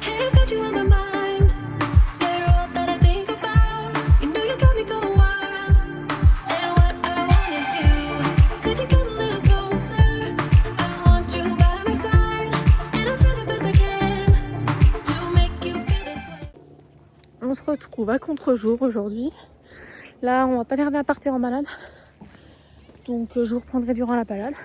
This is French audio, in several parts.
Hey, I've got you on my mind. Yeah, you're all that I think about. You know you got me going wild. And what I want is you. Could you come a little closer? I want you by my side. And I'll try the best I can to make you feel this way. On se retrouve à contre-jour aujourd'hui. Là, on va pas tarder à partir en balade. Donc, je vous reprendrai durant la balade.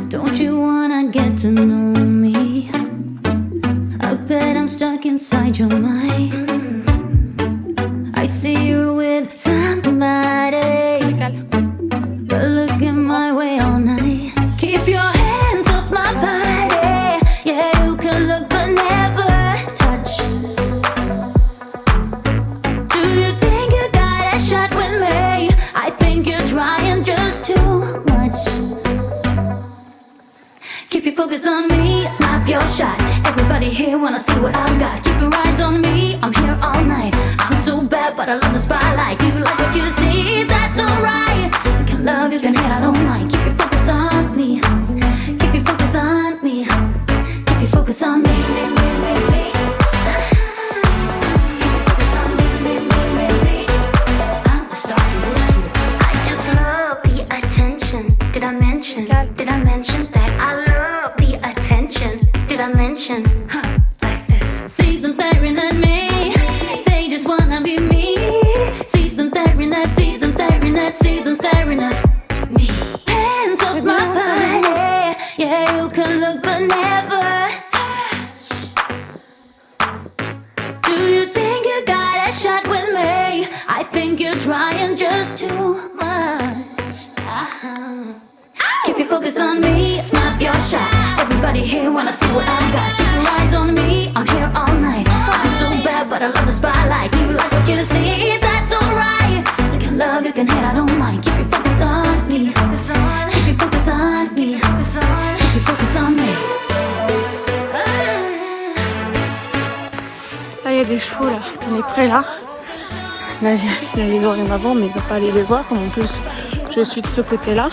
Don't you wanna get to know me? I bet I'm stuck inside your mind. I see you with somebody, but looking my way all night. Keep your hands off my body. Yeah, you can look but never touch. Do you think you got a shot with me? I think you're trying just too much. Keep your focus on me, snap your shot. Everybody here wanna see what I've got. Keep your eyes on me, I'm here all night. I'm so bad, but I love the spotlight. You like what you see, that's alright. You can love, you can hate, I don't mind. Keep your focus on me. Keep your focus on me. Keep your focus on me. Keep your focus on me. I'm the star in this room. I just love the attention. Did I mention that I love the attention? Did I mention? Like this. See them staring at me. They just wanna be me. See them staring at, see them staring at, see them staring at me. Hands off my body. Yeah, you can look but never touch. Do you think you got a shot with me? I think you're trying just too much. Keep your focus on me, snap your shot. Everybody here wanna see what I got. Keep your eyes on me, I'm here all night. I'm so bad, but I love the spotlight. You like what you see, that's alright. You can love, you can hate, I don't mind. Keep your focus on me, focus on. Keep your focus on me, focus on. Keep your focus on me. Là, il y a des chevaux, là. On est près, là. Là, il y a les oreilles avant, mais il ne va pas aller les voir. Comme en plus, je suis de ce côté-là.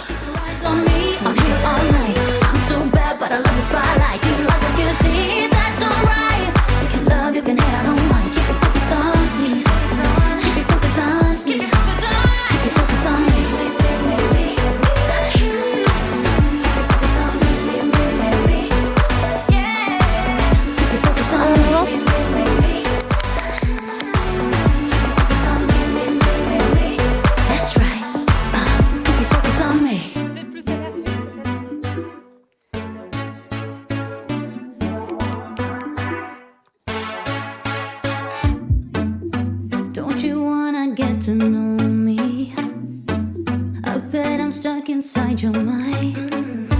On me, I'm here all night. I'm so bad, but I love the spotlight. You like what you see, that's alright. You can love, you can hate, I don't mind. Keep your focus on me, focus on. Keep your focus on me, keep your focus on. Keep your focus on me, Keep your focus on me, yeah. Keep your focus on me, Keep your focus on me, that's right. Keep your focus on me. Don't you wanna get to know me? I bet I'm stuck inside your mind.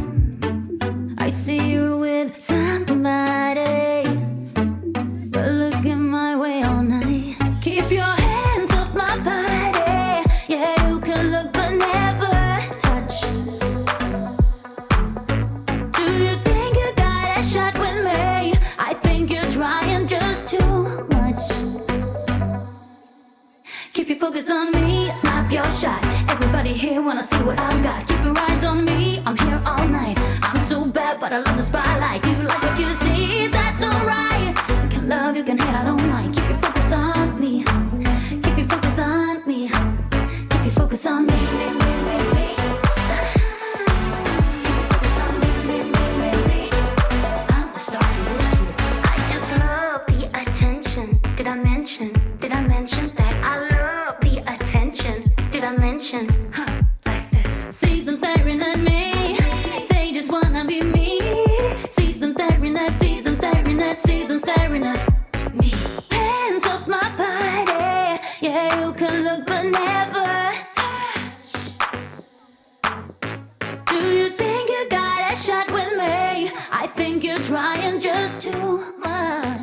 I see you with somebody, but looking my way all night. Keep your hands off my body. Yeah, you can look but never touch. Do you think you got a shot with me? I think you're trying just too much. Keep your focus on me, snap your shot. Everybody here wanna see what I've got. Keep your eyes on me, I'm here all night. I'm so bad, but I love the spotlight. You like what you see, that's alright. You can love, you can hate, I don't mind. Keep your focus on me. Keep your focus on me. Keep your focus on me. Keep your focus on me. I'm the star in this room. I just love the attention. Did I mention that I love the attention? Did I mention? Like this. See them staring at me. They just wanna be me. See them staring at, see them staring at, see them staring at me. Hands off my body. Yeah, you can look but never touch. Do you think you got a shot with me? I think you're trying just too much.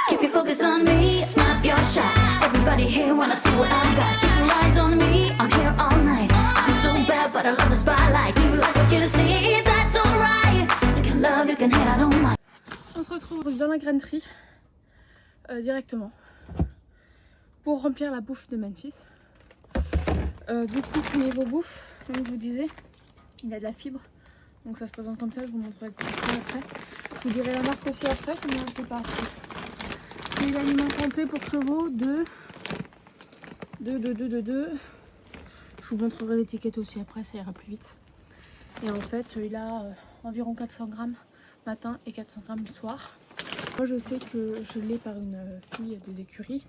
Keep your focus on me, snap your shot. Everybody here wanna see what I got. Keep your eyes on me, I'm here all night. I'm so bad, but I love the spotlight. You like what you see, that's alright. You can love, you can hate, I don't mind. On se retrouve dans la grainerie directement. pour remplir la bouffe de Memphis. Du coup, niveau bouffe, comme je vous disais, il a de la fibre. Donc ça se présente comme ça, je vous montrerai le contenu après. Je vous dirai la marque aussi après, combien je pas. C'est l'aliment complet pour chevaux de 2. Je vous montrerai l'étiquette aussi après, ça ira plus vite. Et en fait, il a environ 400 grammes matin et 400 grammes soir. Moi, je sais que je l'ai par une fille des écuries,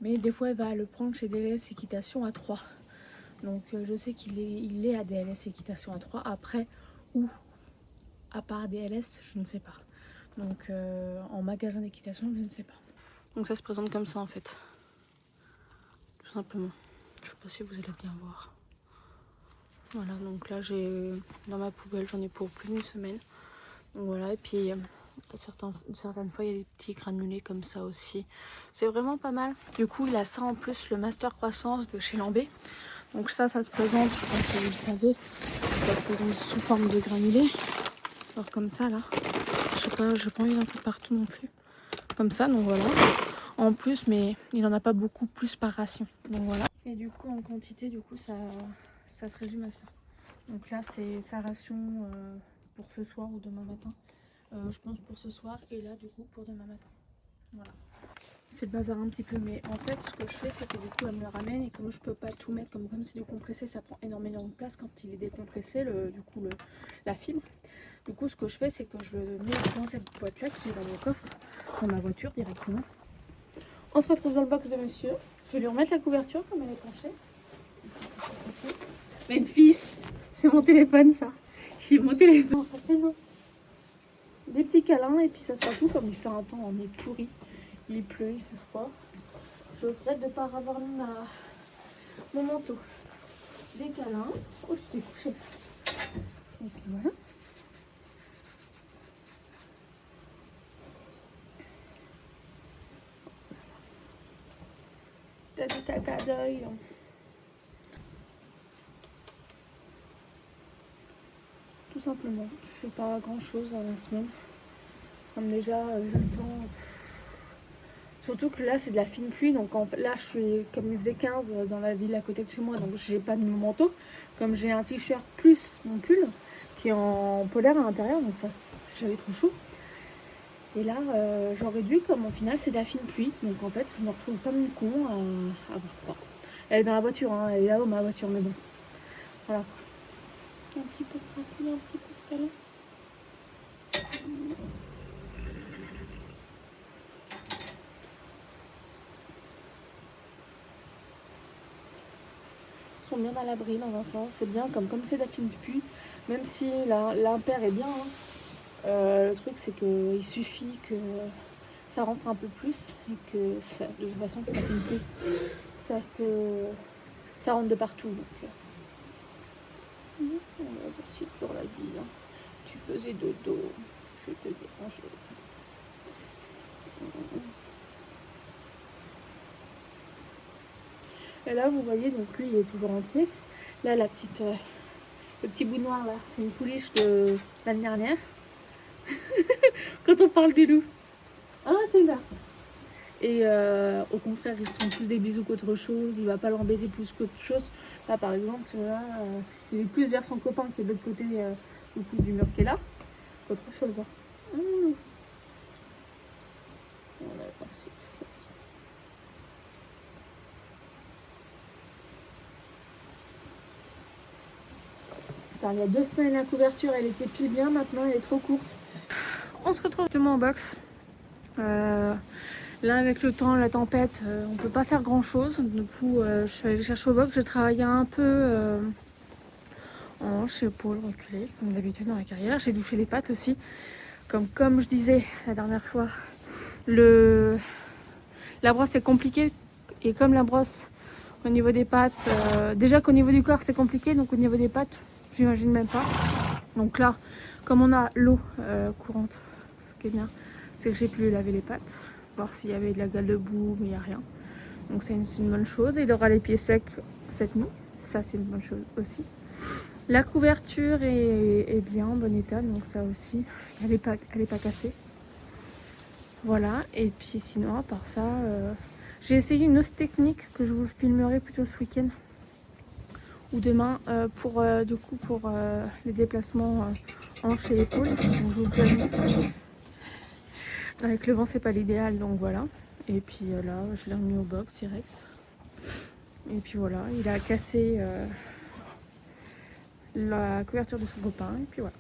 mais des fois, elle va le prendre chez DLS Équitation à 3. Donc, je sais qu'il est à DLS Équitation à 3. Après, où à part DLS, je ne sais pas. Donc, en magasin d'équitation, je ne sais pas. Donc, ça se présente comme ça en fait. Tout simplement. Je ne sais pas si vous allez bien voir. Voilà, donc là j'ai dans ma poubelle, j'en ai pour plus d'une semaine. Donc voilà, et puis certaines fois il y a des petits granulés comme ça aussi. C'est vraiment pas mal. Du coup il a ça en plus, le Master Croissance de chez Lambé. Donc ça se présente, je pense que vous le savez, ça se présente sous forme de granulés. Alors comme ça là, je sais pas, je pas envie d'en faire partout non plus. Comme ça, donc voilà. En plus, mais il en a pas beaucoup plus par ration. Donc voilà. Et du coup en quantité, du coup ça se résume à ça. Donc là c'est sa ration pour ce soir ou demain matin. Je pense pour ce soir et là du coup pour demain matin. Voilà. C'est le bazar un petit peu, mais en fait ce que je fais c'est que du coup elle me le ramène et comme je peux pas tout mettre, comme c'est décompressé, ça prend énormément de place quand il est décompressé, la fibre. Du coup ce que je fais c'est que je le mets dans cette boîte là qui est dans mon coffre, dans ma voiture directement. On se retrouve dans le box de monsieur. Je vais lui remettre la couverture comme elle est penchée. Memphis, c'est mon téléphone ça. C'est mon téléphone. Non, ça c'est non. Des petits câlins et puis ça sera tout. Comme il fait un temps, on est pourri. Il pleut, il fait froid. Je regrette de ne pas avoir mis mon manteau. Des câlins. Oh, tu t'es couché. Et puis voilà. T'as du caca d'œil. Tout simplement, je fais pas grand chose dans la semaine. Comme déjà le temps. Surtout que là c'est de la fine pluie, donc là je suis comme il faisait 15 dans la ville à côté de chez moi, donc j'ai pas mis mon manteau. Comme j'ai un t-shirt plus mon pull qui est en polaire à l'intérieur, donc ça j'avais trop chaud. Et là j'aurais dû, comme au final c'est de la fine pluie, donc en fait je me retrouve comme une con à avoir froid. Elle est dans la voiture, hein, elle est là-haut ma voiture, mais bon. Voilà. Un petit peu de craquelin, un petit peu de câlin. Ils sont bien à l'abri dans un sens, c'est bien comme c'est de la fine pluie, même si l'impair est bien. Hein. Le truc c'est qu'il suffit que ça rentre un peu plus et que ça, de toute façon que la fine pluie, ça rentre de partout. Donc, voici toujours la vie. Hein. Tu faisais dodo, je te dérangeais. Et là vous voyez, donc lui il est toujours entier. Là le petit bout noir là, c'est une pouliche de l'année dernière. Quand on parle du loup. Ah t'es là. Et au contraire ils sont plus des bisous qu'autre chose, il va pas l'embêter plus qu'autre chose. Là par exemple là, il est plus vers son copain qui est de l'autre côté du mur qui est là qu'autre chose. Hein. Voilà, merci. Alors, il y a 2 semaines la couverture elle était pile bien, maintenant elle est trop courte. On se retrouve directement en box. Là avec le temps, la tempête, on peut pas faire grand chose. Du coup je suis allée chercher au box, j'ai travaillé un peu en hanche, épaule, reculée, comme d'habitude dans la carrière. J'ai douché les pattes aussi. Comme je disais la dernière fois, la brosse est compliquée. Et comme la brosse au niveau des pattes, déjà qu'au niveau du corps c'est compliqué, donc au niveau des pattes, j'imagine même pas. Donc là, comme on a l'eau courante, ce qui est bien, c'est que j'ai pu laver les pattes, voir s'il y avait de la gale de boue, mais il n'y a rien. Donc c'est une bonne chose. Et il aura les pieds secs cette nuit, ça c'est une bonne chose aussi. La couverture est bien en bon état, donc ça aussi, elle est pas cassée. Voilà, et puis sinon à part ça, J'ai essayé une autre technique que je vous filmerai plutôt ce week-end ou demain pour du coup pour les déplacements hanches et épaules. Donc je vous filme. Avec le vent c'est pas l'idéal, donc voilà. Et puis là je l'ai remis au box direct. Et puis voilà, il a cassé la couverture de son copain et puis voilà.